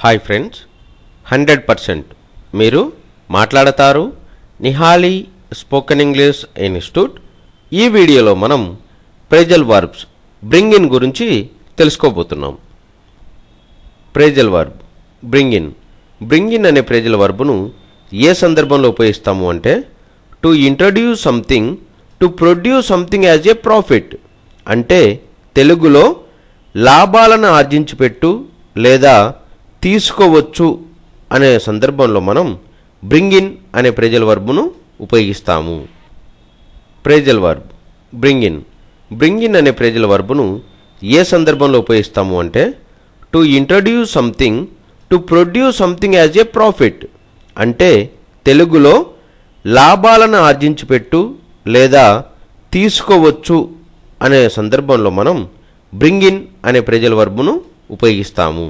Hi friends, 100% మీరు మాట్లాడతారు Nihali spoken English institute. ఈ వీడియోలో మనం ప్రేజల్ వర్బ్స్ బ్రింగ్ ఇన్ గురించి తెలుసుకోబోతున్నాం. ప్రేజల్ వర్బ్ బ్రింగ్ ఇన్ అనే ప్రేజల్ వర్బ్ను ఏ సందర్భంలో ఉపయోగిస్తాము అంటే to introduce something, to produce something as a profit. అంటే తెలుగులో లాభాలను ఆర్జించిపెట్టు లేదా తీసుకోవచ్చు అనే సందర్భంలో మనం బ్రింగ్ ఇన్ అనే ప్రేజల్ వర్బ్ను ఉపయోగిస్తాము. ప్రేజల్ వర్బ్ బ్రింగ్ ఇన్ అనే ప్రేజల్ వర్బ్ను ఏ సందర్భంలో ఉపయోగిస్తాము అంటే to introduce something, to produce something as a profit. అంటే తెలుగులో లాభాలను ఆర్జించిపెట్టు లేదా తీసుకోవచ్చు అనే సందర్భంలో మనం బ్రింగ్ ఇన్ అనే ప్రేజల్ వర్బ్ను ఉపయోగిస్తాము.